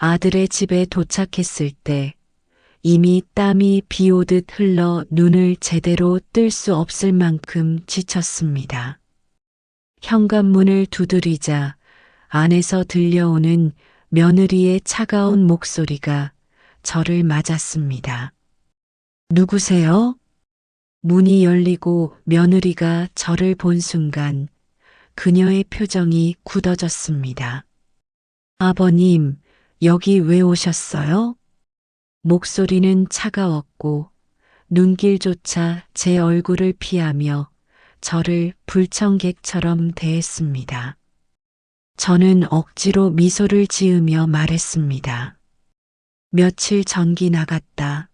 아들의 집에 도착했을 때 이미 땀이 비 오듯 흘러 눈을 제대로 뜰 수 없을 만큼 지쳤습니다. 현관문을 두드리자 안에서 들려오는 며느리의 차가운 목소리가 저를 맞았습니다. 누구세요? 문이 열리고 며느리가 저를 본 순간 그녀의 표정이 굳어졌습니다. 아버님, 여기 왜 오셨어요? 목소리는 차가웠고 눈길조차 제 얼굴을 피하며 저를 불청객처럼 대했습니다. 저는 억지로 미소를 지으며 말했습니다. 며칠 전기 나갔다.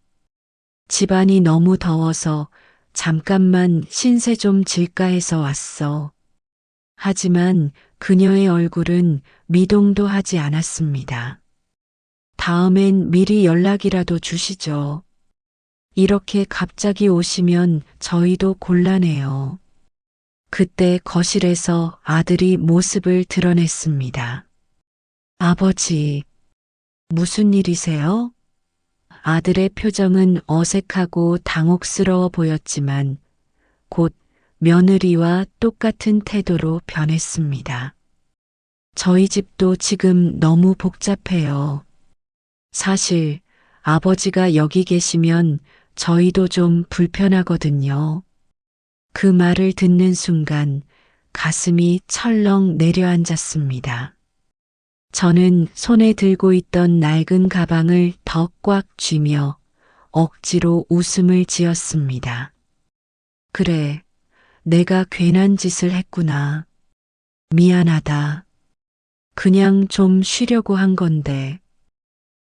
집안이 너무 더워서 잠깐만 신세 좀 질까 해서 왔어. 하지만 그녀의 얼굴은 미동도 하지 않았습니다. 다음엔 미리 연락이라도 주시죠. 이렇게 갑자기 오시면 저희도 곤란해요. 그때 거실에서 아들이 모습을 드러냈습니다. 아버지, 무슨 일이세요? 아들의 표정은 어색하고 당혹스러워 보였지만 곧 며느리와 똑같은 태도로 변했습니다. 저희 집도 지금 너무 복잡해요. 사실 아버지가 여기 계시면 저희도 좀 불편하거든요. 그 말을 듣는 순간 가슴이 철렁 내려앉았습니다. 저는 손에 들고 있던 낡은 가방을 더 꽉 쥐며 억지로 웃음을 지었습니다. 그래, 내가 괜한 짓을 했구나. 미안하다. 그냥 좀 쉬려고 한 건데.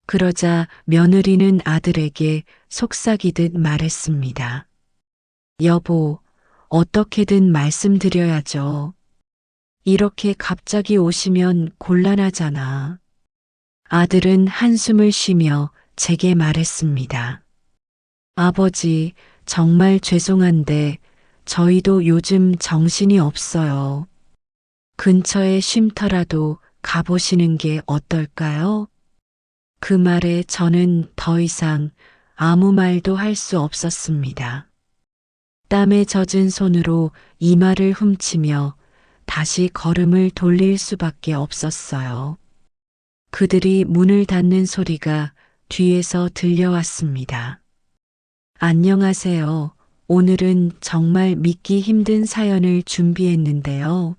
그러자 며느리는 아들에게 속삭이듯 말했습니다. 여보, 어떻게든 말씀드려야죠. 이렇게 갑자기 오시면 곤란하잖아. 아들은 한숨을 쉬며 제게 말했습니다. 아버지, 정말 죄송한데 저희도 요즘 정신이 없어요. 근처에 쉼터라도 가보시는 게 어떨까요? 그 말에 저는 더 이상 아무 말도 할 수 없었습니다. 땀에 젖은 손으로 이마를 훔치며 다시 걸음을 돌릴 수밖에 없었어요. 그들이 문을 닫는 소리가 뒤에서 들려왔습니다. 안녕하세요. 오늘은 정말 믿기 힘든 사연을 준비했는데요.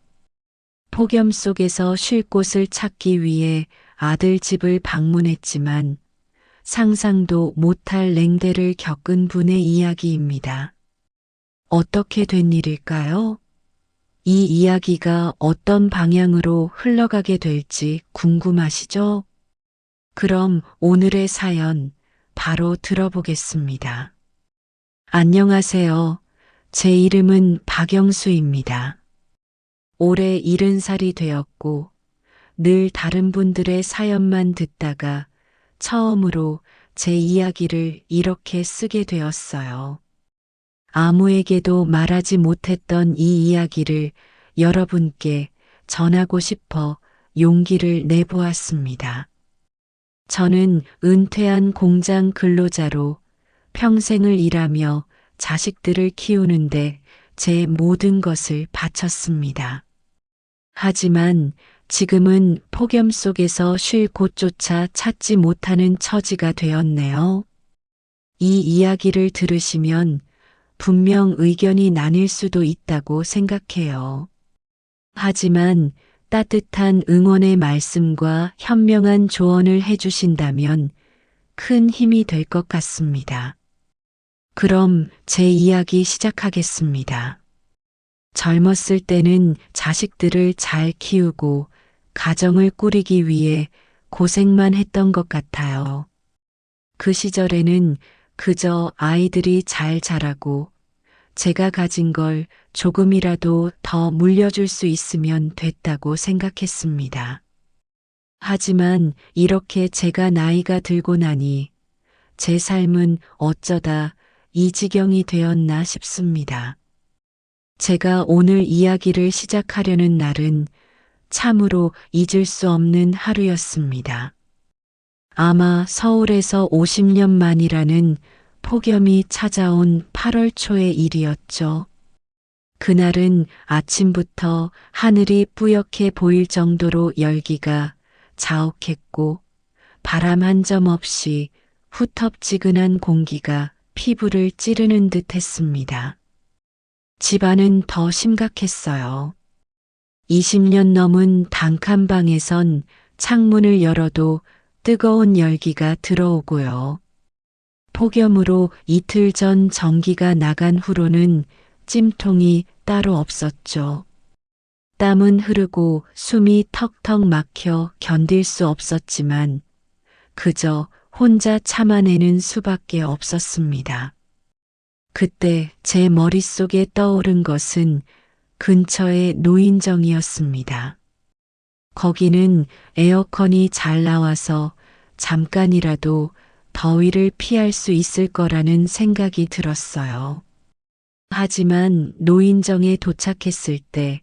폭염 속에서 쉴 곳을 찾기 위해 아들 집을 방문했지만 상상도 못할 냉대를 겪은 분의 이야기입니다. 어떻게 된 일일까요? 이 이야기가 어떤 방향으로 흘러가게 될지 궁금하시죠? 그럼 오늘의 사연 바로 들어보겠습니다. 안녕하세요. 제 이름은 박영수입니다. 올해 70살이 되었고 늘 다른 분들의 사연만 듣다가 처음으로 제 이야기를 이렇게 쓰게 되었어요. 아무에게도 말하지 못했던 이 이야기를 여러분께 전하고 싶어 용기를 내보았습니다. 저는 은퇴한 공장 근로자로 평생을 일하며 자식들을 키우는데 제 모든 것을 바쳤습니다. 하지만 지금은 폭염 속에서 쉴 곳조차 찾지 못하는 처지가 되었네요. 이 이야기를 들으시면 분명 의견이 나뉠 수도 있다고 생각해요. 하지만 따뜻한 응원의 말씀과 현명한 조언을 해주신다면 큰 힘이 될 것 같습니다. 그럼 제 이야기 시작하겠습니다. 젊었을 때는 자식들을 잘 키우고 가정을 꾸리기 위해 고생만 했던 것 같아요. 그 시절에는 그저 아이들이 잘 자라고 제가 가진 걸 조금이라도 더 물려줄 수 있으면 됐다고 생각했습니다. 하지만 이렇게 제가 나이가 들고 나니 제 삶은 어쩌다 이 지경이 되었나 싶습니다. 제가 오늘 이야기를 시작하려는 날은 참으로 잊을 수 없는 하루였습니다. 아마 서울에서 50년 만이라는 폭염이 찾아온 8월 초의 일이었죠. 그날은 아침부터 하늘이 뿌옇게 보일 정도로 열기가 자욱했고 바람 한 점 없이 후텁지근한 공기가 피부를 찌르는 듯 했습니다. 집안은 더 심각했어요. 20년 넘은 단칸방에선 창문을 열어도 뜨거운 열기가 들어오고요. 폭염으로 이틀 전 전기가 나간 후로는 찜통이 따로 없었죠. 땀은 흐르고 숨이 턱턱 막혀 견딜 수 없었지만 그저 혼자 참아내는 수밖에 없었습니다. 그때 제 머릿속에 떠오른 것은 근처의 노인정이었습니다. 거기는 에어컨이 잘 나와서 잠깐이라도 더위를 피할 수 있을 거라는 생각이 들었어요. 하지만 노인정에 도착했을 때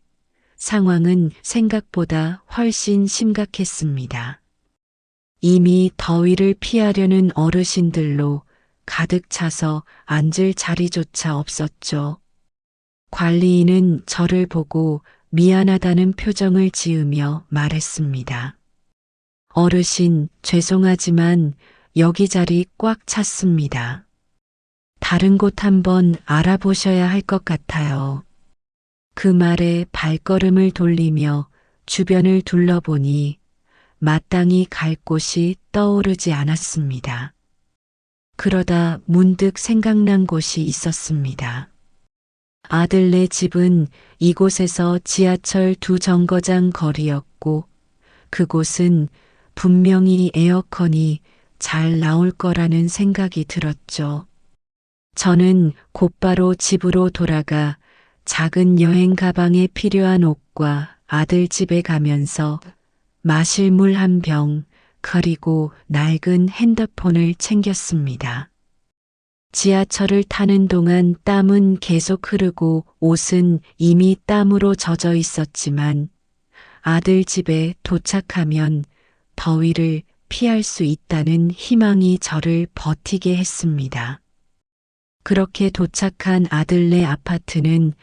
상황은 생각보다 훨씬 심각했습니다. 이미 더위를 피하려는 어르신들로 가득 차서 앉을 자리조차 없었죠. 관리인은 저를 보고 미안하다는 표정을 지으며 말했습니다. 어르신, 죄송하지만 여기 자리 꽉 찼습니다. 다른 곳 한번 알아보셔야 할 것 같아요. 그 말에 발걸음을 돌리며 주변을 둘러보니 마땅히 갈 곳이 떠오르지 않았습니다. 그러다 문득 생각난 곳이 있었습니다. 아들네 집은 이곳에서 지하철 2정거장 거리였고 그곳은 분명히 에어컨이 잘 나올 거라는 생각이 들었죠. 저는 곧바로 집으로 돌아가 작은 여행 가방에 필요한 옷과 아들 집에 가면서 마실 물 한 병, 그리고 낡은 핸드폰을 챙겼습니다. 지하철을 타는 동안 땀은 계속 흐르고 옷은 이미 땀으로 젖어 있었지만 아들 집에 도착하면 더위를 피할 수 있다는 희망이 저를 버티게 했습니다. 그렇게 도착한 아들네 아파트는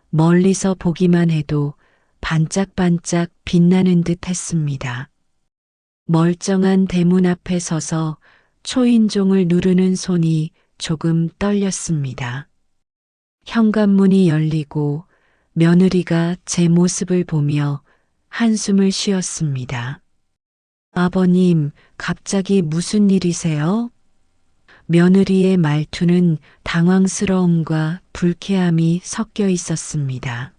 멀리서 보기만 해도 반짝반짝 빛나는 듯 했습니다. 멀쩡한 대문 앞에 서서 초인종을 누르는 손이 조금 떨렸습니다. 현관문이 열리고 며느리가 제 모습을 보며 한숨을 쉬었습니다. 아버님, 갑자기 무슨 일이세요? 며느리의 말투는 당황스러움과 불쾌함이 섞여 있었습니다.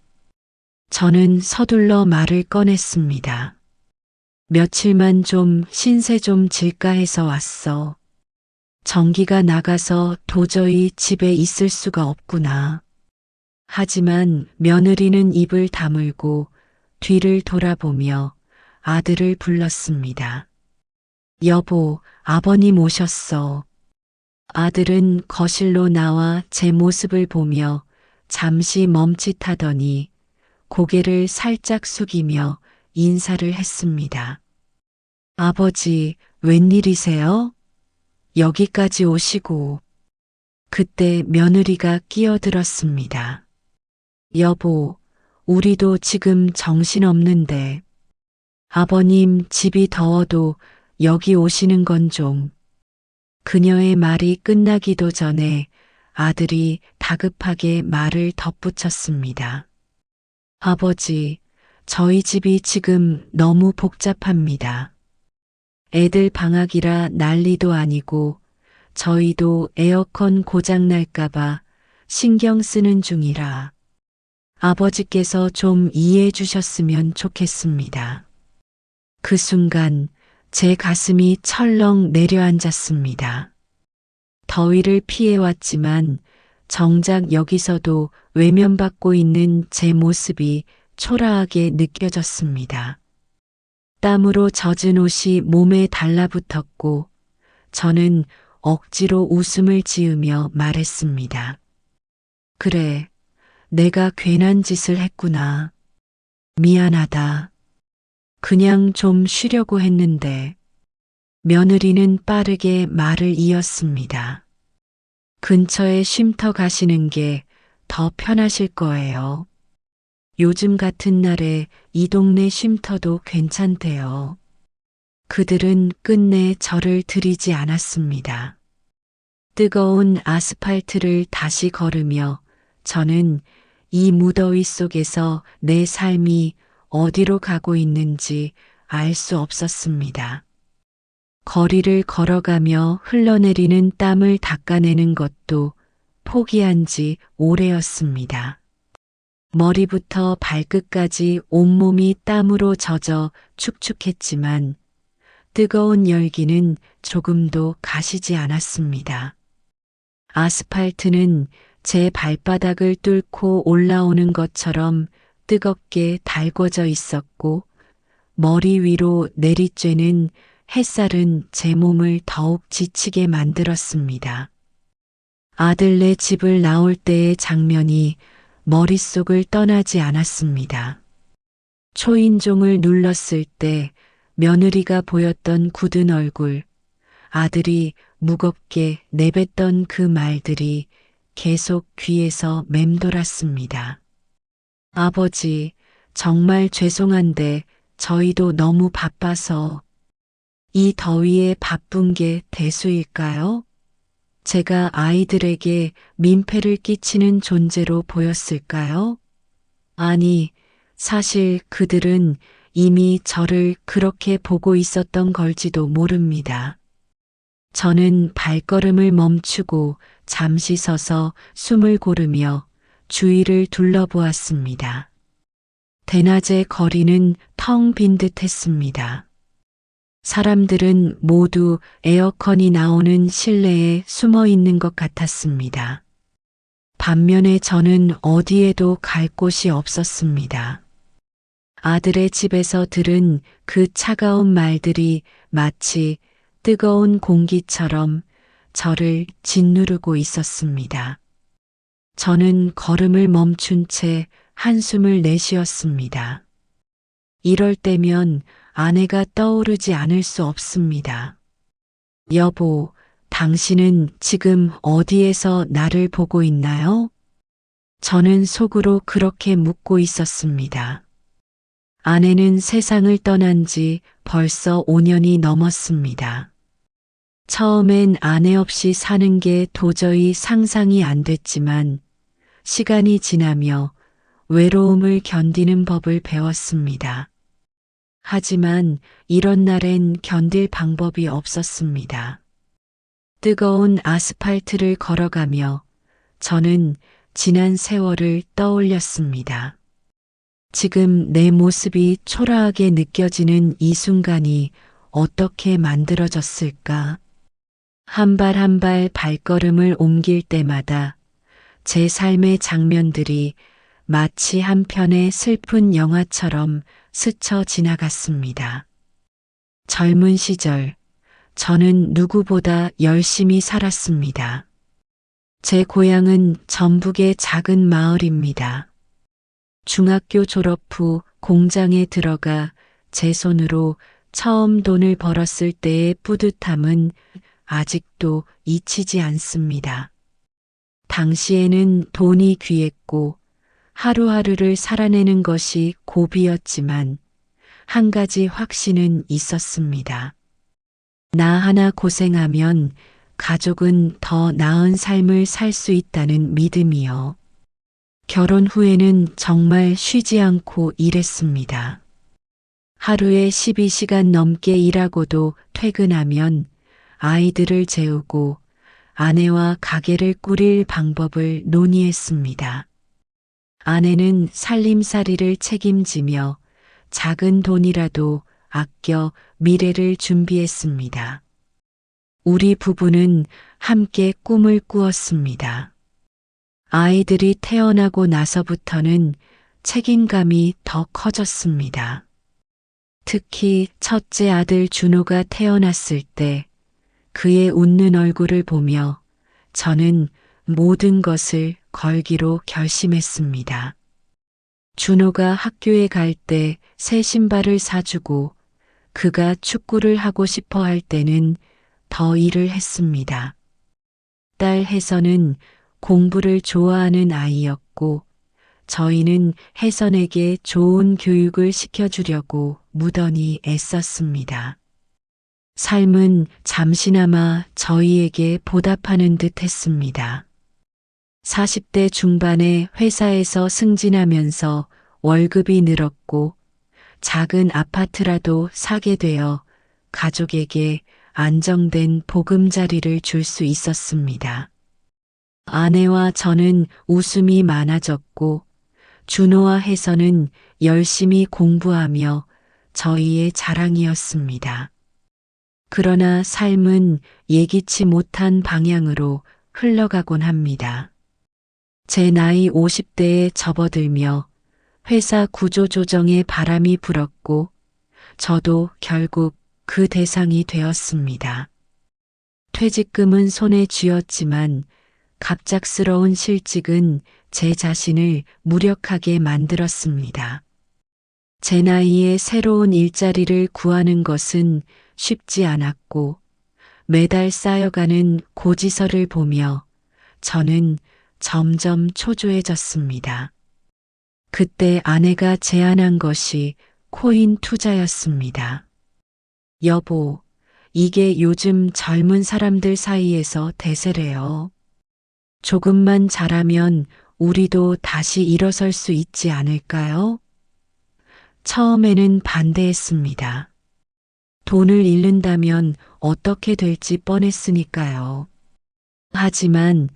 저는 서둘러 말을 꺼냈습니다. 며칠만 좀 신세 좀 질까 해서 왔어. 전기가 나가서 도저히 집에 있을 수가 없구나. 하지만 며느리는 입을 다물고 뒤를 돌아보며 아들을 불렀습니다. 여보, 아버님 오셨어. 아들은 거실로 나와 제 모습을 보며 잠시 멈칫하더니 고개를 살짝 숙이며 인사를 했습니다. 아버지, 웬일이세요? 여기까지 오시고. 그때 며느리가 끼어들었습니다. 여보, 우리도 지금 정신없는데. 아버님 집이 더워도 여기 오시는 건 좀. 그녀의 말이 끝나기도 전에 아들이 다급하게 말을 덧붙였습니다. 아버지, 저희 집이 지금 너무 복잡합니다. 애들 방학이라 난리도 아니고 저희도 에어컨 고장 날까봐 신경 쓰는 중이라 아버지께서 좀 이해해 주셨으면 좋겠습니다. 그 순간 제 가슴이 철렁 내려앉았습니다. 더위를 피해왔지만 정작 여기서도 외면받고 있는 제 모습이 초라하게 느껴졌습니다. 땀으로 젖은 옷이 몸에 달라붙었고 저는 억지로 웃음을 지으며 말했습니다. 그래, 내가 괜한 짓을 했구나. 미안하다. 그냥 좀 쉬려고 했는데. 며느리는 빠르게 말을 이었습니다. 근처에 쉼터 가시는 게 더 편하실 거예요. 요즘 같은 날에 이 동네 쉼터도 괜찮대요. 그들은 끝내 저를 들이지 않았습니다. 뜨거운 아스팔트를 다시 걸으며 저는 이 무더위 속에서 내 삶이 어디로 가고 있는지 알 수 없었습니다. 거리를 걸어가며 흘러내리는 땀을 닦아내는 것도 포기한 지 오래였습니다. 머리부터 발끝까지 온몸이 땀으로 젖어 축축했지만 뜨거운 열기는 조금도 가시지 않았습니다. 아스팔트는 제 발바닥을 뚫고 올라오는 것처럼 뜨겁게 달궈져 있었고 머리 위로 내리쬐는 햇살은 제 몸을 더욱 지치게 만들었습니다. 아들네 집을 나올 때의 장면이 머릿속을 떠나지 않았습니다. 초인종을 눌렀을 때 며느리가 보였던 굳은 얼굴, 아들이 무겁게 내뱉던 그 말들이 계속 귀에서 맴돌았습니다. 아버지, 정말 죄송한데 저희도 너무 바빠서. 이 더위에 바쁜 게 대수일까요? 제가 아이들에게 민폐를 끼치는 존재로 보였을까요? 아니, 사실 그들은 이미 저를 그렇게 보고 있었던 걸지도 모릅니다. 저는 발걸음을 멈추고 잠시 서서 숨을 고르며 주위를 둘러보았습니다. 대낮의 거리는 텅 빈 듯 했습니다. 사람들은 모두 에어컨이 나오는 실내에 숨어 있는 것 같았습니다. 반면에 저는 어디에도 갈 곳이 없었습니다. 아들의 집에서 들은 그 차가운 말들이 마치 뜨거운 공기처럼 저를 짓누르고 있었습니다. 저는 걸음을 멈춘 채 한숨을 내쉬었습니다. 이럴 때면 아내가 떠오르지 않을 수 없습니다. 여보, 당신은 지금 어디에서 나를 보고 있나요? 저는 속으로 그렇게 묻고 있었습니다. 아내는 세상을 떠난 지 벌써 5년이 넘었습니다. 처음엔 아내 없이 사는 게 도저히 상상이 안 됐지만 시간이 지나며 외로움을 견디는 법을 배웠습니다. 하지만 이런 날엔 견딜 방법이 없었습니다. 뜨거운 아스팔트를 걸어가며 저는 지난 세월을 떠올렸습니다. 지금 내 모습이 초라하게 느껴지는 이 순간이 어떻게 만들어졌을까? 한 발 한 발 발걸음을 옮길 때마다 제 삶의 장면들이 마치 한 편의 슬픈 영화처럼 스쳐 지나갔습니다. 젊은 시절, 저는 누구보다 열심히 살았습니다. 제 고향은 전북의 작은 마을입니다. 중학교 졸업 후 공장에 들어가 제 손으로 처음 돈을 벌었을 때의 뿌듯함은 아직도 잊히지 않습니다. 당시에는 돈이 귀했고 하루하루를 살아내는 것이 고비였지만 한 가지 확신은 있었습니다. 나 하나 고생하면 가족은 더 나은 삶을 살 수 있다는 믿음이요. 결혼 후에는 정말 쉬지 않고 일했습니다. 하루에 12시간 넘게 일하고도 퇴근하면 아이들을 재우고 아내와 가게를 꾸릴 방법을 논의했습니다. 아내는 살림살이를 책임지며 작은 돈이라도 아껴 미래를 준비했습니다. 우리 부부는 함께 꿈을 꾸었습니다. 아이들이 태어나고 나서부터는 책임감이 더 커졌습니다. 특히 첫째 아들 준호가 태어났을 때 그의 웃는 얼굴을 보며 저는 모든 것을 걸기로 결심했습니다. 준호가 학교에 갈 때 새 신발을 사주고 그가 축구를 하고 싶어 할 때는 더 일을 했습니다. 딸 혜선은 공부를 좋아하는 아이였고 저희는 혜선에게 좋은 교육을 시켜주려고 무던히 애썼습니다. 삶은 잠시나마 저희에게 보답하는 듯 했습니다. 40대 중반에 회사에서 승진하면서 월급이 늘었고 작은 아파트라도 사게 되어 가족에게 안정된 보금자리를 줄 수 있었습니다. 아내와 저는 웃음이 많아졌고 준호와 혜선은 열심히 공부하며 저희의 자랑이었습니다. 그러나 삶은 예기치 못한 방향으로 흘러가곤 합니다. 제 나이 50대에 접어들며 회사 구조조정에 바람이 불었고 저도 결국 그 대상이 되었습니다. 퇴직금은 손에 쥐었지만 갑작스러운 실직은 제 자신을 무력하게 만들었습니다. 제 나이에 새로운 일자리를 구하는 것은 쉽지 않았고 매달 쌓여가는 고지서를 보며 저는 점점 초조해졌습니다. 그때 아내가 제안한 것이 코인 투자였습니다. 여보, 이게 요즘 젊은 사람들 사이에서 대세래요. 조금만 잘하면 우리도 다시 일어설 수 있지 않을까요? 처음에는 반대했습니다. 돈을 잃는다면 어떻게 될지 뻔했으니까요. 하지만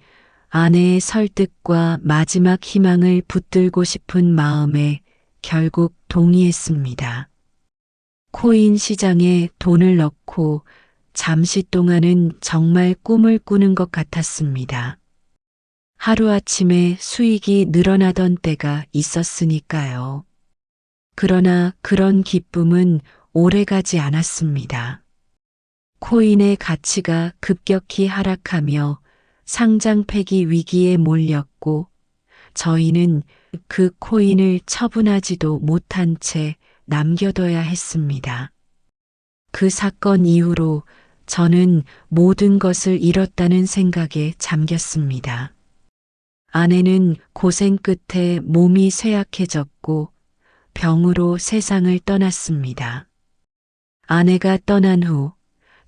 아내의 설득과 마지막 희망을 붙들고 싶은 마음에 결국 동의했습니다. 코인 시장에 돈을 넣고 잠시 동안은 정말 꿈을 꾸는 것 같았습니다. 하루아침에 수익이 늘어나던 때가 있었으니까요. 그러나 그런 기쁨은 오래가지 않았습니다. 코인의 가치가 급격히 하락하며 상장 폐기 위기에 몰렸고 저희는 그 코인을 처분하지도 못한 채 남겨둬야 했습니다. 그 사건 이후로 저는 모든 것을 잃었다는 생각에 잠겼습니다. 아내는 고생 끝에 몸이 쇠약해졌고 병으로 세상을 떠났습니다. 아내가 떠난 후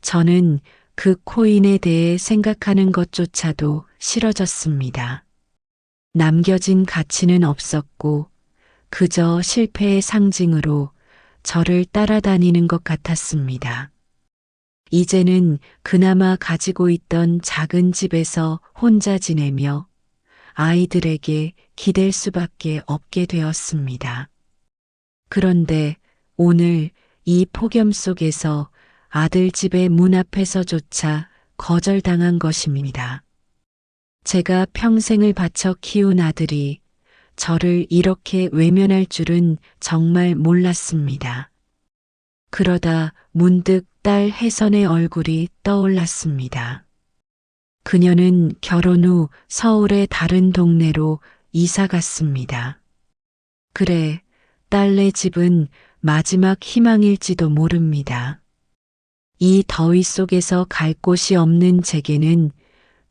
저는 그 코인에 대해 생각하는 것조차도 싫어졌습니다. 남겨진 가치는 없었고 그저 실패의 상징으로 저를 따라다니는 것 같았습니다. 이제는 그나마 가지고 있던 작은 집에서 혼자 지내며 아이들에게 기댈 수밖에 없게 되었습니다. 그런데 오늘 이 폭염 속에서 아들 집의 문 앞에서조차 거절당한 것입니다. 제가 평생을 바쳐 키운 아들이 저를 이렇게 외면할 줄은 정말 몰랐습니다. 그러다 문득 딸 혜선의 얼굴이 떠올랐습니다. 그녀는 결혼 후 서울의 다른 동네로 이사 갔습니다. 그래, 딸네 집은 마지막 희망일지도 모릅니다. 이 더위 속에서 갈 곳이 없는 제게는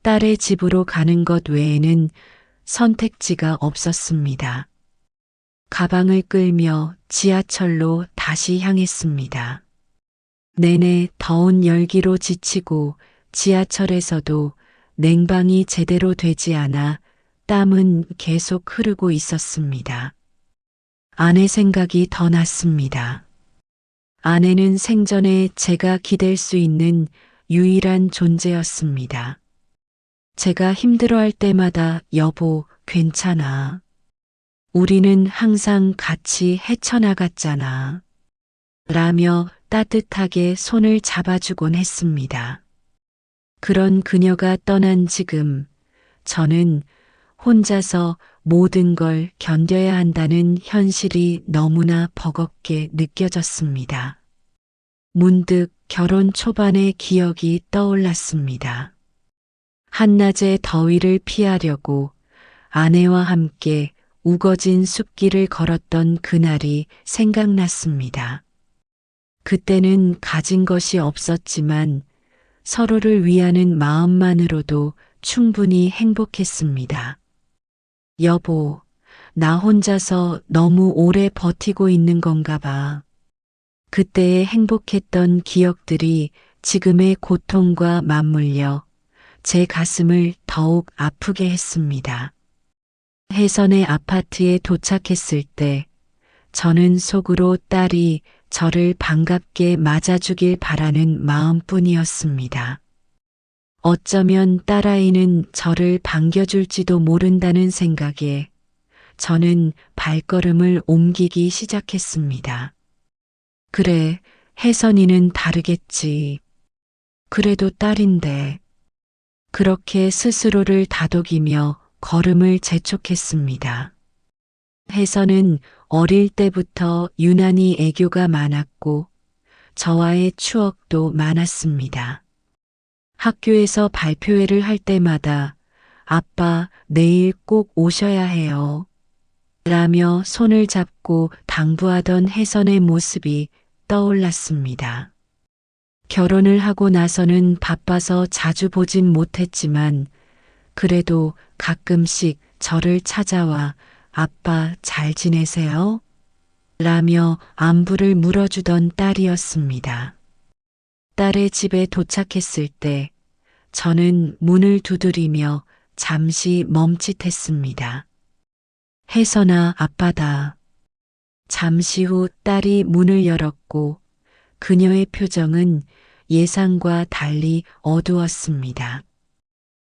딸의 집으로 가는 것 외에는 선택지가 없었습니다. 가방을 끌며 지하철로 다시 향했습니다. 내내 더운 열기로 지치고 지하철에서도 냉방이 제대로 되지 않아 땀은 계속 흐르고 있었습니다. 아내 생각이 더 났습니다. 아내는 생전에 제가 기댈 수 있는 유일한 존재였습니다. 제가 힘들어할 때마다 여보, 괜찮아. 우리는 항상 같이 헤쳐나갔잖아. 라며 따뜻하게 손을 잡아주곤 했습니다. 그런 그녀가 떠난 지금 저는 혼자서 모든 걸 견뎌야 한다는 현실이 너무나 버겁게 느껴졌습니다. 문득 결혼 초반의 기억이 떠올랐습니다. 한낮의 더위를 피하려고 아내와 함께 우거진 숲길을 걸었던 그날이 생각났습니다. 그때는 가진 것이 없었지만 서로를 위하는 마음만으로도 충분히 행복했습니다. 여보, 나 혼자서 너무 오래 버티고 있는 건가 봐. 그때의 행복했던 기억들이 지금의 고통과 맞물려 제 가슴을 더욱 아프게 했습니다. 혜선의 아파트에 도착했을 때 저는 속으로 딸이 저를 반갑게 맞아주길 바라는 마음뿐이었습니다. 어쩌면 딸아이는 저를 반겨줄지도 모른다는 생각에 저는 발걸음을 옮기기 시작했습니다. 그래, 혜선이는 다르겠지. 그래도 딸인데. 그렇게 스스로를 다독이며 걸음을 재촉했습니다. 혜선은 어릴 때부터 유난히 애교가 많았고 저와의 추억도 많았습니다. 학교에서 발표회를 할 때마다 아빠 내일 꼭 오셔야 해요. 라며 손을 잡고 당부하던 혜선의 모습이 떠올랐습니다. 결혼을 하고 나서는 바빠서 자주 보진 못했지만 그래도 가끔씩 저를 찾아와 아빠 잘 지내세요? 라며 안부를 물어주던 딸이었습니다. 딸의 집에 도착했을 때 저는 문을 두드리며 잠시 멈칫했습니다. 혜선아, 아빠다. 잠시 후 딸이 문을 열었고 그녀의 표정은 예상과 달리 어두웠습니다.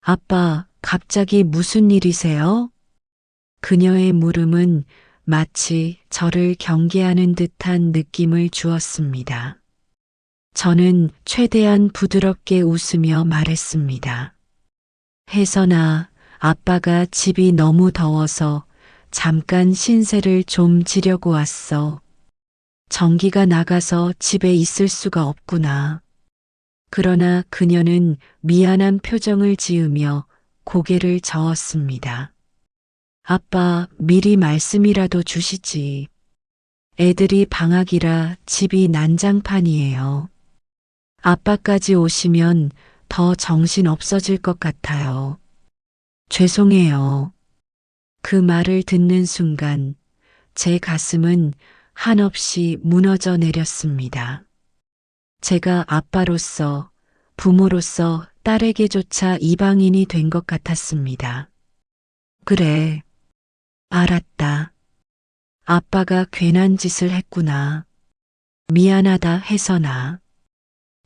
아빠, 갑자기 무슨 일이세요? 그녀의 물음은 마치 저를 경계하는 듯한 느낌을 주었습니다. 저는 최대한 부드럽게 웃으며 말했습니다. 혜선아, 아빠가 집이 너무 더워서 잠깐 신세를 좀 지려고 왔어. 전기가 나가서 집에 있을 수가 없구나. 그러나 그녀는 미안한 표정을 지으며 고개를 저었습니다. 아빠, 미리 말씀이라도 주시지. 애들이 방학이라 집이 난장판이에요. 아빠까지 오시면 더 정신 없어질 것 같아요. 죄송해요. 그 말을 듣는 순간 제 가슴은 한없이 무너져 내렸습니다. 제가 아빠로서, 부모로서 딸에게조차 이방인이 된 것 같았습니다. 그래, 알았다. 아빠가 괜한 짓을 했구나. 미안하다, 혜선아.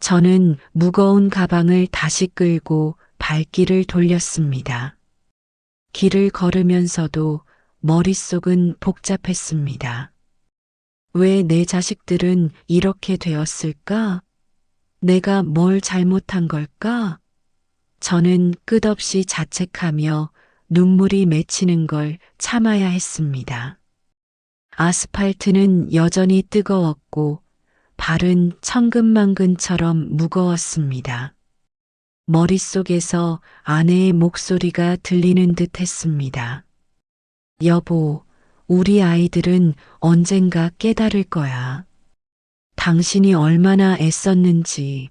저는 무거운 가방을 다시 끌고 발길을 돌렸습니다. 길을 걸으면서도 머릿속은 복잡했습니다. 왜 내 자식들은 이렇게 되었을까? 내가 뭘 잘못한 걸까? 저는 끝없이 자책하며 눈물이 맺히는 걸 참아야 했습니다. 아스팔트는 여전히 뜨거웠고 발은 천근만근처럼 무거웠습니다. 머릿속에서 아내의 목소리가 들리는 듯 했습니다. 여보, 우리 아이들은 언젠가 깨달을 거야. 당신이 얼마나 애썼는지.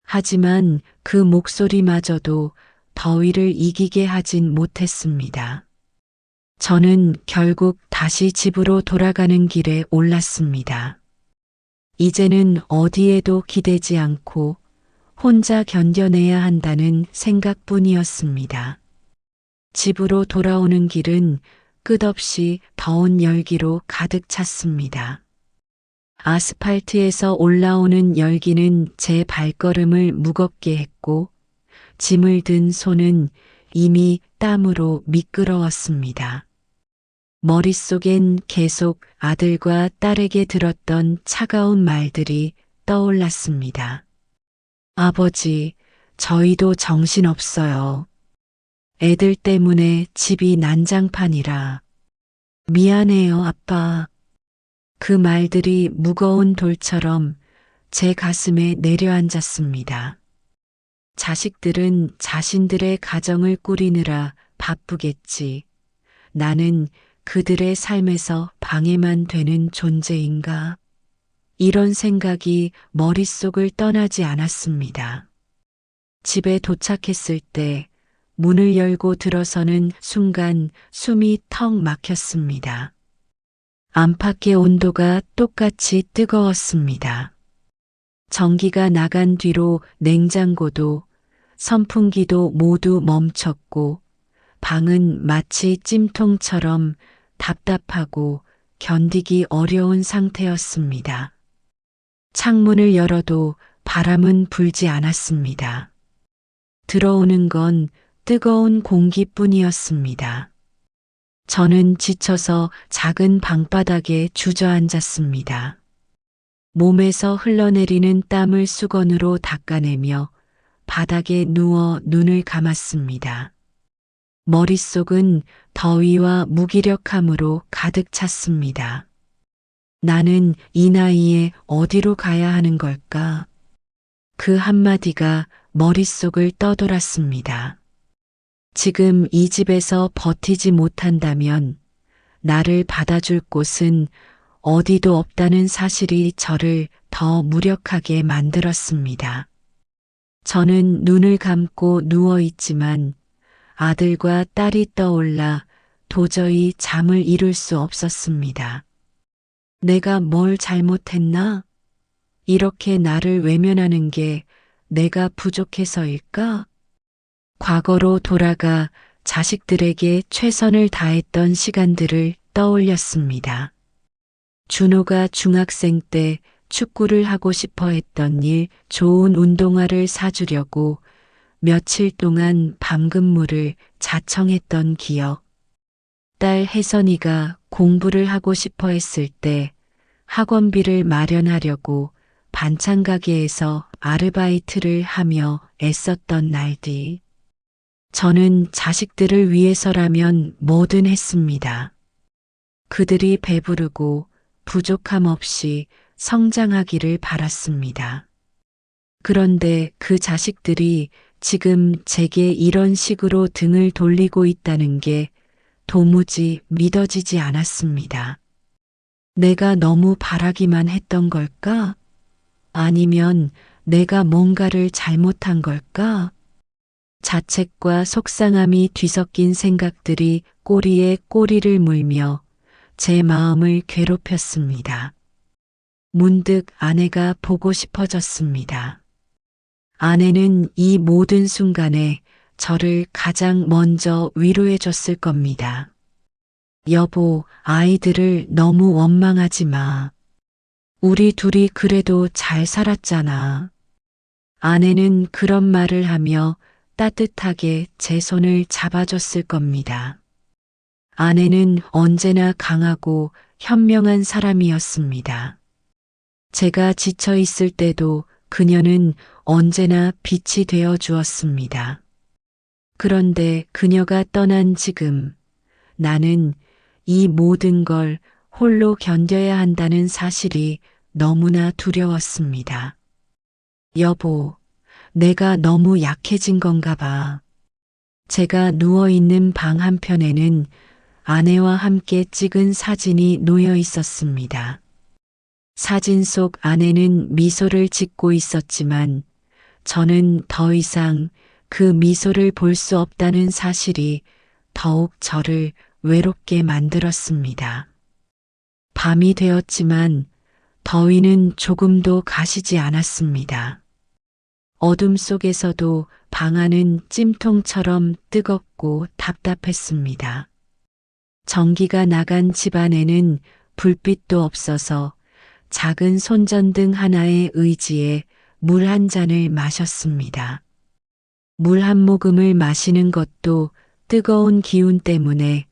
하지만 그 목소리마저도 더위를 이기게 하진 못했습니다. 저는 결국 다시 집으로 돌아가는 길에 올랐습니다. 이제는 어디에도 기대지 않고 혼자 견뎌내야 한다는 생각뿐이었습니다. 집으로 돌아오는 길은 끝없이 더운 열기로 가득 찼습니다. 아스팔트에서 올라오는 열기는 제 발걸음을 무겁게 했고 짐을 든 손은 이미 땀으로 미끄러웠습니다. 머릿속엔 계속 아들과 딸에게 들었던 차가운 말들이 떠올랐습니다. 아버지, 저희도 정신없어요. 애들 때문에 집이 난장판이라. 미안해요, 아빠. 그 말들이 무거운 돌처럼 제 가슴에 내려앉았습니다. 자식들은 자신들의 가정을 꾸리느라 바쁘겠지. 나는 그들의 삶에서 방해만 되는 존재인가? 이런 생각이 머릿속을 떠나지 않았습니다. 집에 도착했을 때 문을 열고 들어서는 순간 숨이 턱 막혔습니다. 안팎의 온도가 똑같이 뜨거웠습니다. 전기가 나간 뒤로 냉장고도 선풍기도 모두 멈췄고 방은 마치 찜통처럼 답답하고 견디기 어려운 상태였습니다. 창문을 열어도 바람은 불지 않았습니다. 들어오는 건 뜨거운 공기뿐이었습니다. 저는 지쳐서 작은 방바닥에 주저앉았습니다. 몸에서 흘러내리는 땀을 수건으로 닦아내며 바닥에 누워 눈을 감았습니다. 머릿속은 더위와 무기력함으로 가득 찼습니다. 나는 이 나이에 어디로 가야 하는 걸까? 그 한마디가 머릿속을 떠돌았습니다. 지금 이 집에서 버티지 못한다면 나를 받아줄 곳은 어디도 없다는 사실이 저를 더 무력하게 만들었습니다. 저는 눈을 감고 누워 있지만 아들과 딸이 떠올라 도저히 잠을 이룰 수 없었습니다. 내가 뭘 잘못했나? 이렇게 나를 외면하는 게 내가 부족해서일까? 과거로 돌아가 자식들에게 최선을 다했던 시간들을 떠올렸습니다. 준호가 중학생 때 축구를 하고 싶어 했던 일, 좋은 운동화를 사주려고 며칠 동안 밤근무를 자청했던 기억. 딸 혜선이가 공부를 하고 싶어 했을 때 학원비를 마련하려고 반찬 가게에서 아르바이트를 하며 애썼던 날들. 저는 자식들을 위해서라면 뭐든 했습니다. 그들이 배부르고 부족함 없이 성장하기를 바랐습니다. 그런데 그 자식들이 지금 제게 이런 식으로 등을 돌리고 있다는 게 도무지 믿어지지 않았습니다. 내가 너무 바라기만 했던 걸까? 아니면 내가 뭔가를 잘못한 걸까? 자책과 속상함이 뒤섞인 생각들이 꼬리에 꼬리를 물며 제 마음을 괴롭혔습니다. 문득 아내가 보고 싶어졌습니다. 아내는 이 모든 순간에 저를 가장 먼저 위로해 줬을 겁니다. 여보, 아이들을 너무 원망하지 마. 우리 둘이 그래도 잘 살았잖아. 아내는 그런 말을 하며 따뜻하게 제 손을 잡아줬을 겁니다. 아내는 언제나 강하고 현명한 사람이었습니다. 제가 지쳐 있을 때도 그녀는 언제나 빛이 되어 주었습니다. 그런데 그녀가 떠난 지금 나는 이 모든 걸 홀로 견뎌야 한다는 사실이 너무나 두려웠습니다. 여보, 내가 너무 약해진 건가 봐. 제가 누워있는 방 한편에는 아내와 함께 찍은 사진이 놓여 있었습니다. 사진 속 아내는 미소를 짓고 있었지만 저는 더 이상 그 미소를 볼 수 없다는 사실이 더욱 저를 외롭게 만들었습니다. 밤이 되었지만 더위는 조금도 가시지 않았습니다. 어둠 속에서도 방 안은 찜통처럼 뜨겁고 답답했습니다. 전기가 나간 집안에는 불빛도 없어서 작은 손전등 하나의 의지에 물 한 잔을 마셨습니다. 물 한 모금을 마시는 것도 뜨거운 기운 때문에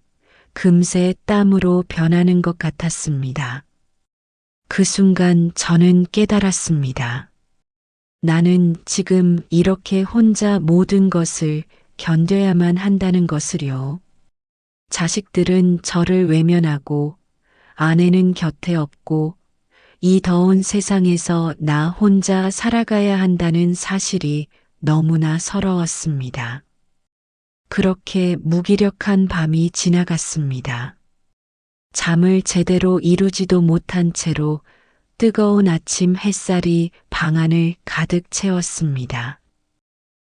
금세 땀으로 변하는 것 같았습니다. 그 순간 저는 깨달았습니다. 나는 지금 이렇게 혼자 모든 것을 견뎌야만 한다는 것을요. 자식들은 저를 외면하고 아내는 곁에 없고 이 더운 세상에서 나 혼자 살아가야 한다는 사실이 너무나 서러웠습니다. 그렇게 무기력한 밤이 지나갔습니다. 잠을 제대로 이루지도 못한 채로 뜨거운 아침 햇살이 방 안을 가득 채웠습니다.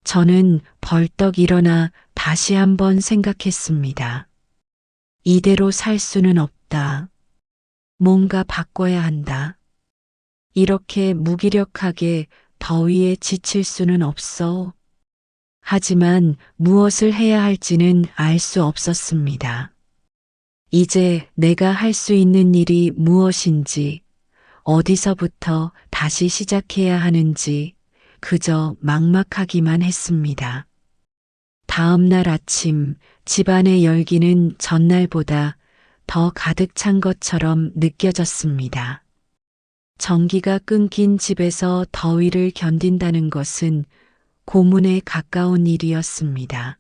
저는 벌떡 일어나 다시 한번 생각했습니다. 이대로 살 수는 없다. 뭔가 바꿔야 한다. 이렇게 무기력하게 더위에 지칠 수는 없어. 하지만 무엇을 해야 할지는 알 수 없었습니다. 이제 내가 할 수 있는 일이 무엇인지, 어디서부터 다시 시작해야 하는지 그저 막막하기만 했습니다. 다음 날 아침 집안의 열기는 전날보다 더 가득 찬 것처럼 느껴졌습니다. 전기가 끊긴 집에서 더위를 견딘다는 것은 고문에 가까운 일이었습니다.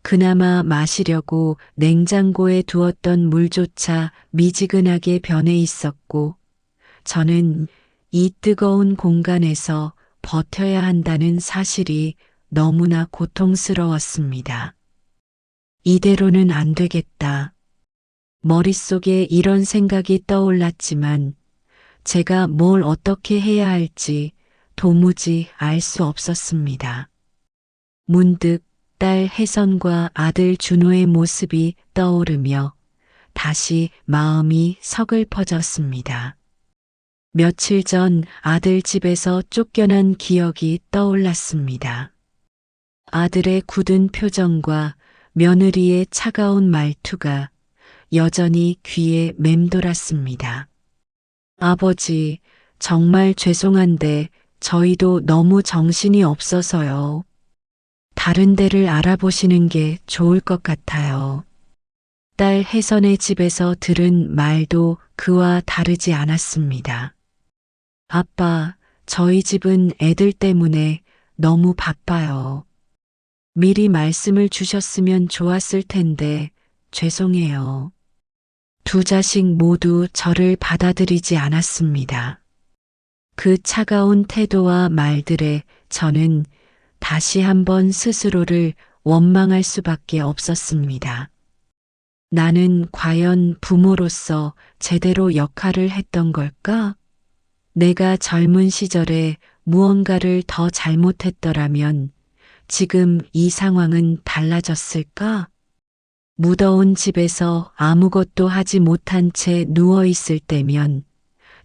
그나마 마시려고 냉장고에 두었던 물조차 미지근하게 변해 있었고, 저는 이 뜨거운 공간에서 버텨야 한다는 사실이 너무나 고통스러웠습니다. 이대로는 안 되겠다. 머릿속에 이런 생각이 떠올랐지만 제가 뭘 어떻게 해야 할지 도무지 알 수 없었습니다. 문득 딸 혜선과 아들 준호의 모습이 떠오르며 다시 마음이 서글퍼졌습니다. 며칠 전 아들 집에서 쫓겨난 기억이 떠올랐습니다. 아들의 굳은 표정과 며느리의 차가운 말투가 여전히 귀에 맴돌았습니다. 아버지, 정말 죄송한데 저희도 너무 정신이 없어서요. 다른 데를 알아보시는 게 좋을 것 같아요. 딸 혜선의 집에서 들은 말도 그와 다르지 않았습니다. 아빠, 저희 집은 애들 때문에 너무 바빠요. 미리 말씀을 주셨으면 좋았을 텐데 죄송해요. 두 자식 모두 저를 받아들이지 않았습니다. 그 차가운 태도와 말들에 저는 다시 한번 스스로를 원망할 수밖에 없었습니다. 나는 과연 부모로서 제대로 역할을 했던 걸까? 내가 젊은 시절에 무언가를 더 잘못했더라면 지금 이 상황은 달라졌을까? 무더운 집에서 아무것도 하지 못한 채 누워 있을 때면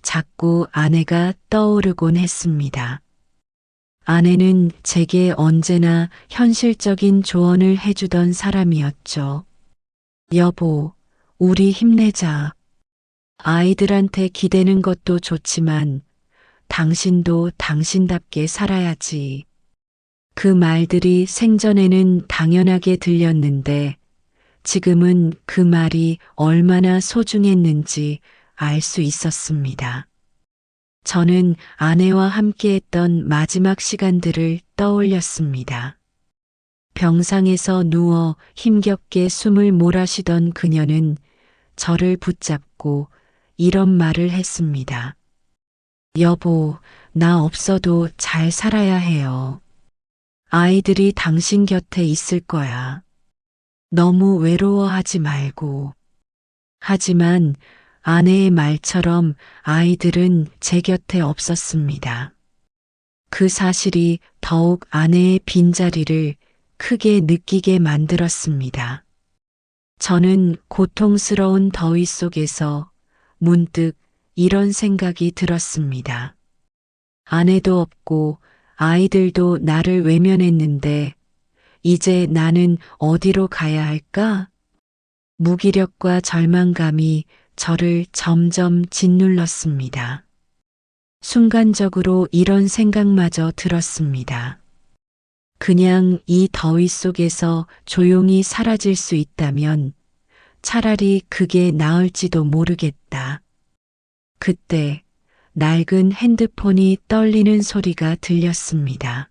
자꾸 아내가 떠오르곤 했습니다. 아내는 제게 언제나 현실적인 조언을 해주던 사람이었죠. 여보, 우리 힘내자. 아이들한테 기대는 것도 좋지만 당신도 당신답게 살아야지. 그 말들이 생전에는 당연하게 들렸는데 지금은 그 말이 얼마나 소중했는지 알 수 있었습니다. 저는 아내와 함께했던 마지막 시간들을 떠올렸습니다. 병상에서 누워 힘겹게 숨을 몰아쉬던 그녀는 저를 붙잡고 이런 말을 했습니다. 여보, 나 없어도 잘 살아야 해요. 아이들이 당신 곁에 있을 거야. 너무 외로워하지 말고. 하지만 아내의 말처럼 아이들은 제 곁에 없었습니다. 그 사실이 더욱 아내의 빈자리를 크게 느끼게 만들었습니다. 저는 고통스러운 더위 속에서 문득 이런 생각이 들었습니다. 아내도 없고 아이들도 나를 외면했는데 이제 나는 어디로 가야 할까? 무기력과 절망감이 저를 점점 짓눌렀습니다. 순간적으로 이런 생각마저 들었습니다. 그냥 이 더위 속에서 조용히 사라질 수 있다면 차라리 그게 나을지도 모르겠다. 그때 낡은 핸드폰이 떨리는 소리가 들렸습니다.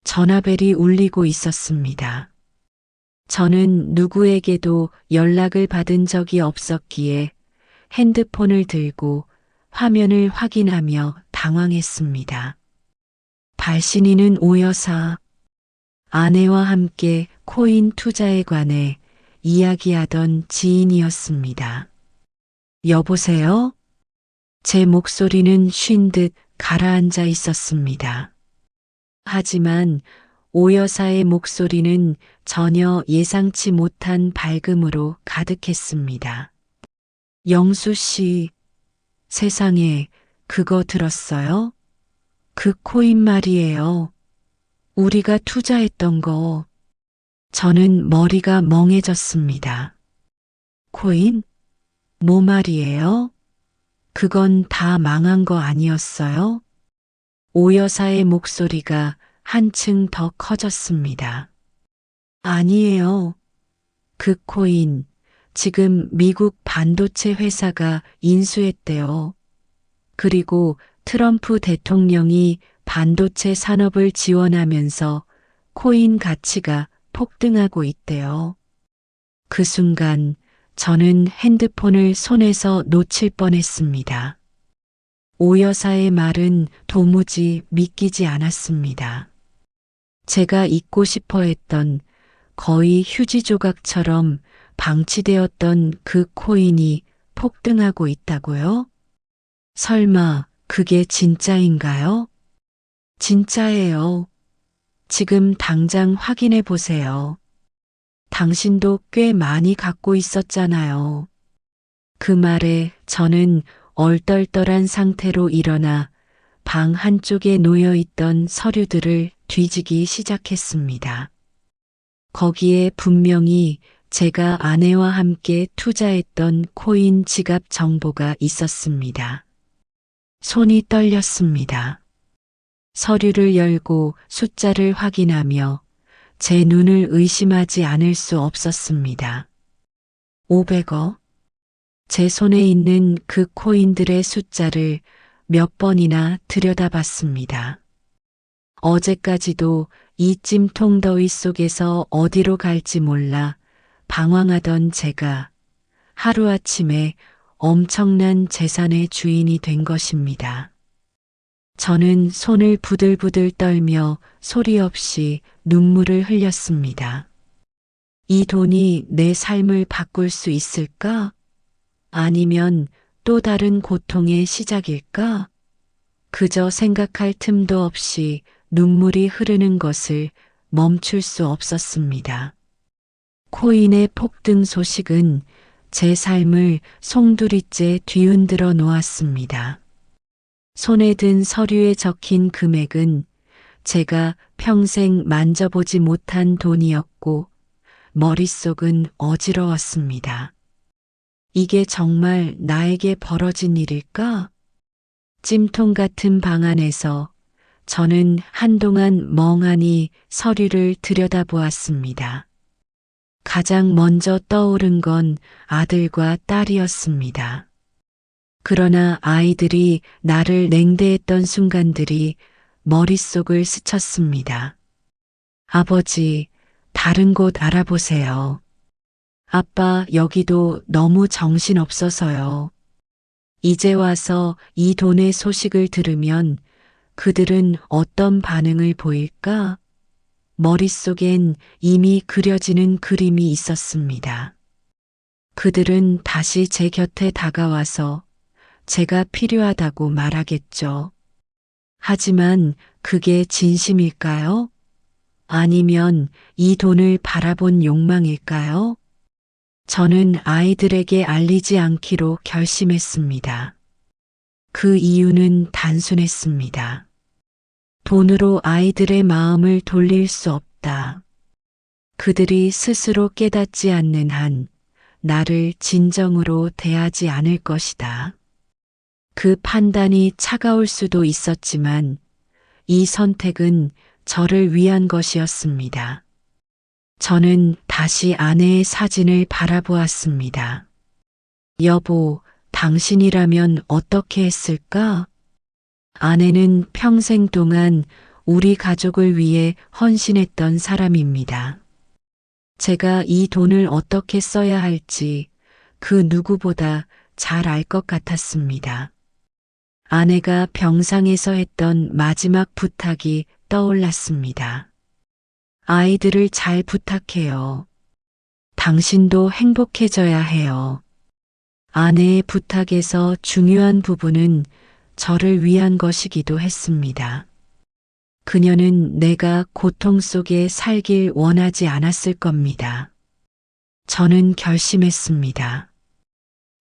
전화벨이 울리고 있었습니다. 저는 누구에게도 연락을 받은 적이 없었기에 핸드폰을 들고 화면을 확인하며 당황했습니다. 발신인은 오 여사. 아내와 함께 코인 투자에 관해 이야기하던 지인이었습니다. 여보세요? 제 목소리는 쉰 듯 가라앉아 있었습니다. 하지만 오 여사의 목소리는 전혀 예상치 못한 밝음으로 가득했습니다. 영수 씨, 세상에 그거 들었어요? 그 코인 말이에요. 우리가 투자했던 거. 저는 머리가 멍해졌습니다. 코인? 뭐 말이에요? 그건 다 망한 거 아니었어요? 오 여사의 목소리가 한층 더 커졌습니다. 아니에요. 그 코인, 지금 미국 반도체 회사가 인수했대요. 그리고 트럼프 대통령이 반도체 산업을 지원하면서 코인 가치가 폭등하고 있대요. 그 순간 저는 핸드폰을 손에서 놓칠 뻔했습니다. 오 여사의 말은 도무지 믿기지 않았습니다. 제가 잊고 싶어 했던 거의 휴지 조각처럼 방치되었던 그 코인이 폭등하고 있다고요? 설마 그게 진짜인가요? 진짜예요. 지금 당장 확인해 보세요. 당신도 꽤 많이 갖고 있었잖아요. 그 말에 저는 얼떨떨한 상태로 일어나 방 한쪽에 놓여 있던 서류들을 뒤지기 시작했습니다. 거기에 분명히 제가 아내와 함께 투자했던 코인 지갑 정보가 있었습니다. 손이 떨렸습니다. 서류를 열고 숫자를 확인하며 제 눈을 의심하지 않을 수 없었습니다. 500억? 제 손에 있는 그 코인들의 숫자를 몇 번이나 들여다봤습니다. 어제까지도 이 찜통 더위 속에서 어디로 갈지 몰라 방황하던 제가 하루아침에 엄청난 재산의 주인이 된 것입니다. 저는 손을 부들부들 떨며 소리 없이 눈물을 흘렸습니다. 이 돈이 내 삶을 바꿀 수 있을까? 아니면 또 다른 고통의 시작일까? 그저 생각할 틈도 없이 눈물이 흐르는 것을 멈출 수 없었습니다. 코인의 폭등 소식은 제 삶을 송두리째 뒤흔들어 놓았습니다. 손에 든 서류에 적힌 금액은 제가 평생 만져보지 못한 돈이었고 머릿속은 어지러웠습니다. 이게 정말 나에게 벌어진 일일까? 찜통 같은 방 안에서 저는 한동안 멍하니 서류를 들여다보았습니다. 가장 먼저 떠오른 건 아들과 딸이었습니다. 그러나 아이들이 나를 냉대했던 순간들이 머릿속을 스쳤습니다. 아버지, 다른 곳 알아보세요. 아빠, 여기도 너무 정신없어서요. 이제 와서 이 돈의 소식을 들으면 그들은 어떤 반응을 보일까? 머릿속엔 이미 그려지는 그림이 있었습니다. 그들은 다시 제 곁에 다가와서 제가 필요하다고 말하겠죠. 하지만 그게 진심일까요? 아니면 이 돈을 바라본 욕망일까요? 저는 아이들에게 알리지 않기로 결심했습니다. 그 이유는 단순했습니다. 돈으로 아이들의 마음을 돌릴 수 없다. 그들이 스스로 깨닫지 않는 한 나를 진정으로 대하지 않을 것이다. 그 판단이 차가울 수도 있었지만 이 선택은 저를 위한 것이었습니다. 저는 다시 아내의 사진을 바라보았습니다. 여보, 당신이라면 어떻게 했을까? 아내는 평생 동안 우리 가족을 위해 헌신했던 사람입니다. 제가 이 돈을 어떻게 써야 할지 그 누구보다 잘 알 것 같았습니다. 아내가 병상에서 했던 마지막 부탁이 떠올랐습니다. 아이들을 잘 부탁해요. 당신도 행복해져야 해요. 아내의 부탁에서 중요한 부분은 저를 위한 것이기도 했습니다. 그녀는 내가 고통 속에 살길 원하지 않았을 겁니다. 저는 결심했습니다.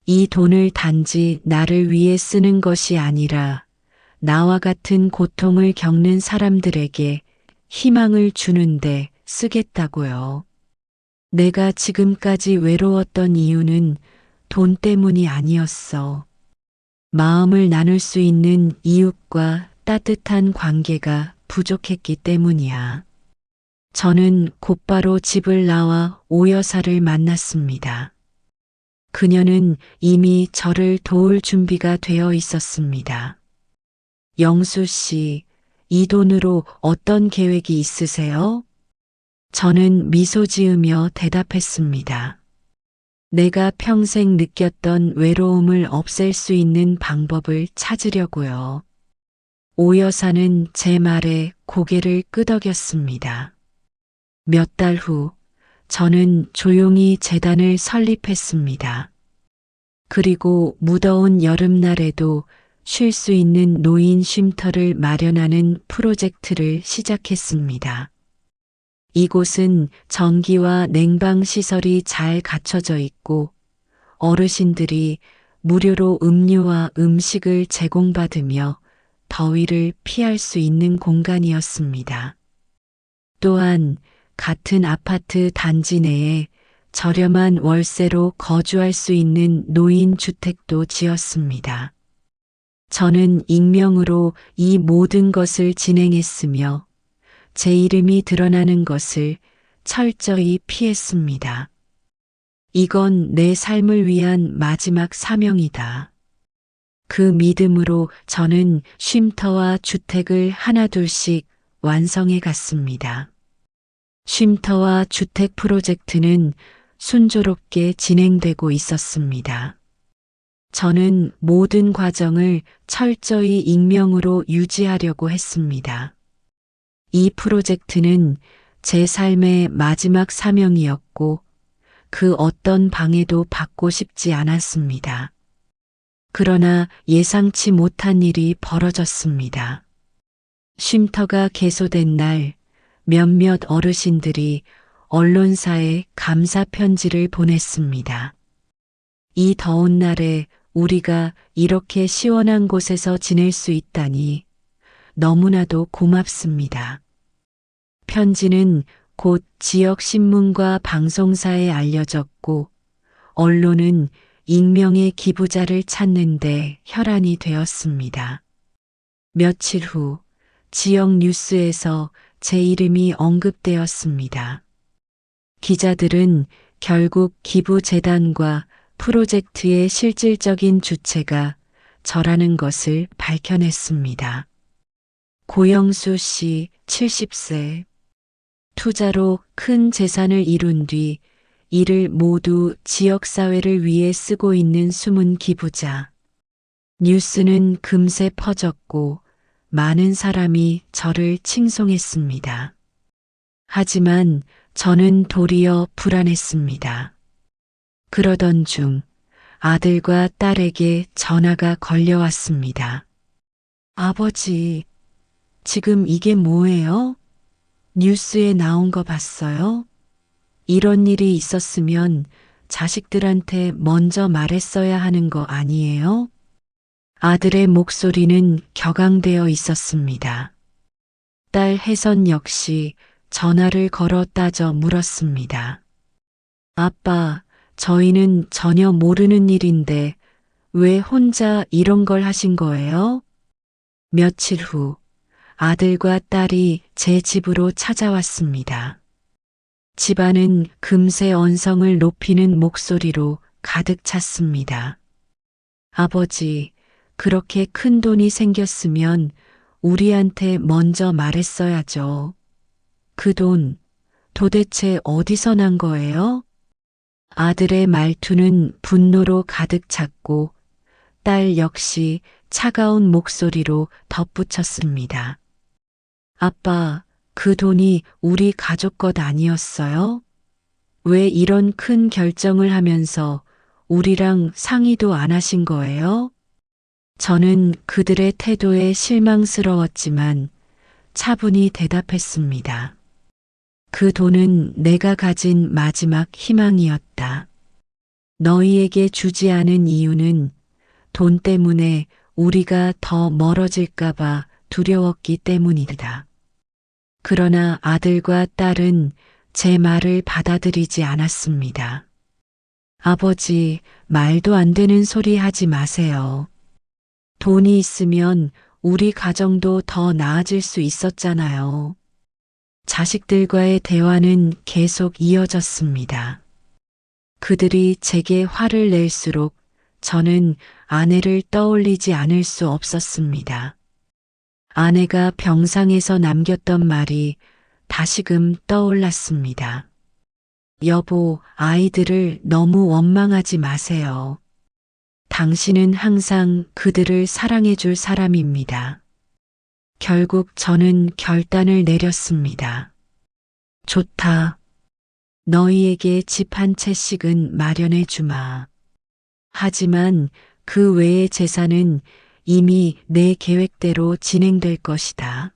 이 돈을 단지 나를 위해 쓰는 것이 아니라 나와 같은 고통을 겪는 사람들에게 희망을 주는데 쓰겠다고요. 내가 지금까지 외로웠던 이유는 돈 때문이 아니었어. 마음을 나눌 수 있는 이웃과 따뜻한 관계가 부족했기 때문이야. 저는 곧바로 집을 나와 오 여사를 만났습니다. 그녀는 이미 저를 도울 준비가 되어 있었습니다. 영수 씨, 이 돈으로 어떤 계획이 있으세요? 저는 미소 지으며 대답했습니다. 내가 평생 느꼈던 외로움을 없앨 수 있는 방법을 찾으려고요. 오 여사는 제 말에 고개를 끄덕였습니다. 몇 달 후, 저는 조용히 재단을 설립했습니다. 그리고 무더운 여름날에도 쉴 수 있는 노인 쉼터를 마련하는 프로젝트를 시작했습니다. 이곳은 전기와 냉방 시설이 잘 갖춰져 있고 어르신들이 무료로 음료와 음식을 제공받으며 더위를 피할 수 있는 공간이었습니다. 또한 같은 아파트 단지 내에 저렴한 월세로 거주할 수 있는 노인 주택도 지었습니다. 저는 익명으로 이 모든 것을 진행했으며 제 이름이 드러나는 것을 철저히 피했습니다. 이건 내 삶을 위한 마지막 사명이다. 그 믿음으로 저는 쉼터와 주택을 하나둘씩 완성해 갔습니다. 쉼터와 주택 프로젝트는 순조롭게 진행되고 있었습니다. 저는 모든 과정을 철저히 익명으로 유지하려고 했습니다. 이 프로젝트는 제 삶의 마지막 사명이었고 그 어떤 방해도 받고 싶지 않았습니다. 그러나 예상치 못한 일이 벌어졌습니다. 쉼터가 개소된 날 몇몇 어르신들이 언론사에 감사 편지를 보냈습니다. 이 더운 날에 우리가 이렇게 시원한 곳에서 지낼 수 있다니 너무나도 고맙습니다. 편지는 곧 지역 신문과 방송사에 알려졌고 언론은 익명의 기부자를 찾는데 혈안이 되었습니다. 며칠 후 지역 뉴스에서 제 이름이 언급되었습니다. 기자들은 결국 기부재단과 프로젝트의 실질적인 주체가 저라는 것을 밝혀냈습니다. 고영수 씨 70세. 투자로 큰 재산을 이룬 뒤 이를 모두 지역사회를 위해 쓰고 있는 숨은 기부자. 뉴스는 금세 퍼졌고 많은 사람이 저를 칭송했습니다. 하지만 저는 도리어 불안했습니다. 그러던 중 아들과 딸에게 전화가 걸려왔습니다. 아버지, 지금 이게 뭐예요? 뉴스에 나온 거 봤어요? 이런 일이 있었으면 자식들한테 먼저 말했어야 하는 거 아니에요? 아들의 목소리는 격앙되어 있었습니다. 딸 혜선 역시 전화를 걸어 따져 물었습니다. 아빠, 저희는 전혀 모르는 일인데 왜 혼자 이런 걸 하신 거예요? 며칠 후 아들과 딸이 제 집으로 찾아왔습니다. 집안은 금세 언성을 높이는 목소리로 가득 찼습니다. 아버지, 그렇게 큰 돈이 생겼으면 우리한테 먼저 말했어야죠. 그 돈 도대체 어디서 난 거예요? 아들의 말투는 분노로 가득 찼고 딸 역시 차가운 목소리로 덧붙였습니다. 아빠, 그 돈이 우리 가족 것 아니었어요? 왜 이런 큰 결정을 하면서 우리랑 상의도 안 하신 거예요? 저는 그들의 태도에 실망스러웠지만 차분히 대답했습니다. 그 돈은 내가 가진 마지막 희망이었다. 너희에게 주지 않은 이유는 돈 때문에 우리가 더 멀어질까봐 두려웠기 때문이다. 그러나 아들과 딸은 제 말을 받아들이지 않았습니다. 아버지, 말도 안 되는 소리 하지 마세요. 돈이 있으면 우리 가정도 더 나아질 수 있었잖아요. 자식들과의 대화는 계속 이어졌습니다. 그들이 제게 화를 낼수록 저는 아내를 떠올리지 않을 수 없었습니다. 아내가 병상에서 남겼던 말이 다시금 떠올랐습니다. 여보, 아이들을 너무 원망하지 마세요. 당신은 항상 그들을 사랑해 줄 사람입니다. 결국 저는 결단을 내렸습니다. 좋다. 너희에게 집 한 채씩은 마련해 주마. 하지만 그 외의 재산은 이미 내 계획대로 진행될 것이다.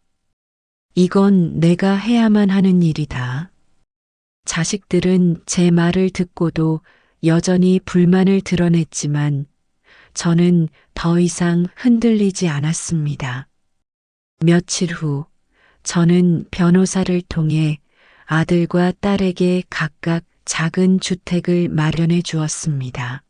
이건 내가 해야만 하는 일이다. 자식들은 제 말을 듣고도 여전히 불만을 드러냈지만 저는 더 이상 흔들리지 않았습니다. 며칠 후 저는 변호사를 통해 아들과 딸에게 각각 작은 주택을 마련해 주었습니다.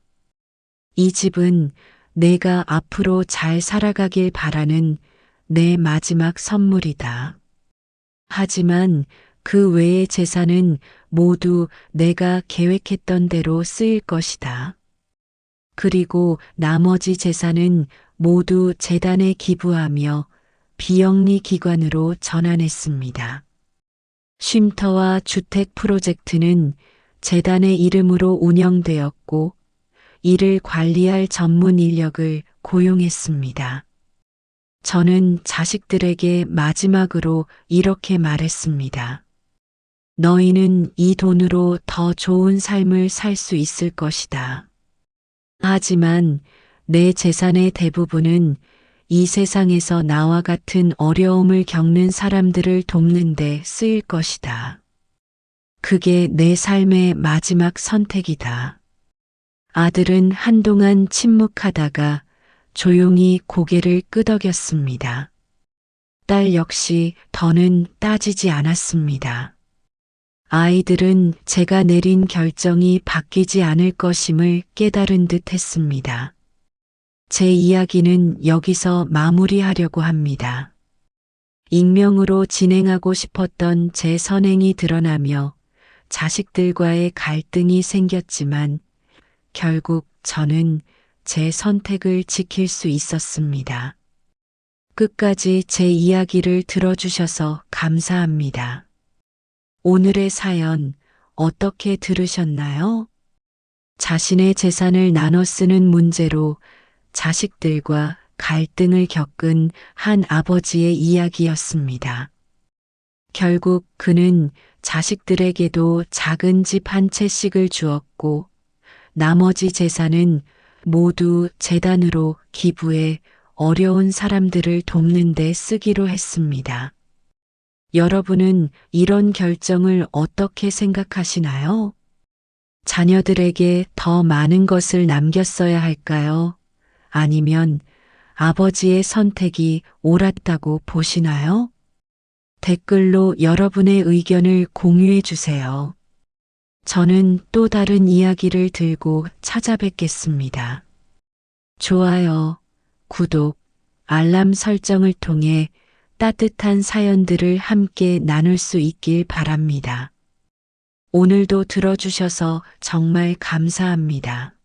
이 집은 내가 앞으로 잘 살아가길 바라는 내 마지막 선물이다. 하지만 그 외의 재산은 모두 내가 계획했던 대로 쓰일 것이다. 그리고 나머지 재산은 모두 재단에 기부하며 비영리 기관으로 전환했습니다. 쉼터와 주택 프로젝트는 재단의 이름으로 운영되었고 이를 관리할 전문 인력을 고용했습니다. 저는 자식들에게 마지막으로 이렇게 말했습니다. 너희는 이 돈으로 더 좋은 삶을 살 수 있을 것이다. 하지만 내 재산의 대부분은 이 세상에서 나와 같은 어려움을 겪는 사람들을 돕는 데 쓰일 것이다. 그게 내 삶의 마지막 선택이다. 아들은 한동안 침묵하다가 조용히 고개를 끄덕였습니다. 딸 역시 더는 따지지 않았습니다. 아이들은 제가 내린 결정이 바뀌지 않을 것임을 깨달은 듯 했습니다. 제 이야기는 여기서 마무리하려고 합니다. 익명으로 진행하고 싶었던 제 선행이 드러나며 자식들과의 갈등이 생겼지만 결국 저는 제 선택을 지킬 수 있었습니다. 끝까지 제 이야기를 들어주셔서 감사합니다. 오늘의 사연 어떻게 들으셨나요? 자신의 재산을 나눠 쓰는 문제로 자식들과 갈등을 겪은 한 아버지의 이야기였습니다. 결국 그는 자식들에게도 작은 집 한 채씩을 주었고 나머지 재산은 모두 재단으로 기부해 어려운 사람들을 돕는 데 쓰기로 했습니다. 여러분은 이런 결정을 어떻게 생각하시나요? 자녀들에게 더 많은 것을 남겼어야 할까요? 아니면 아버지의 선택이 옳았다고 보시나요? 댓글로 여러분의 의견을 공유해 주세요. 저는 또 다른 이야기를 들고 찾아뵙겠습니다. 좋아요, 구독, 알람 설정을 통해 따뜻한 사연들을 함께 나눌 수 있길 바랍니다. 오늘도 들어주셔서 정말 감사합니다.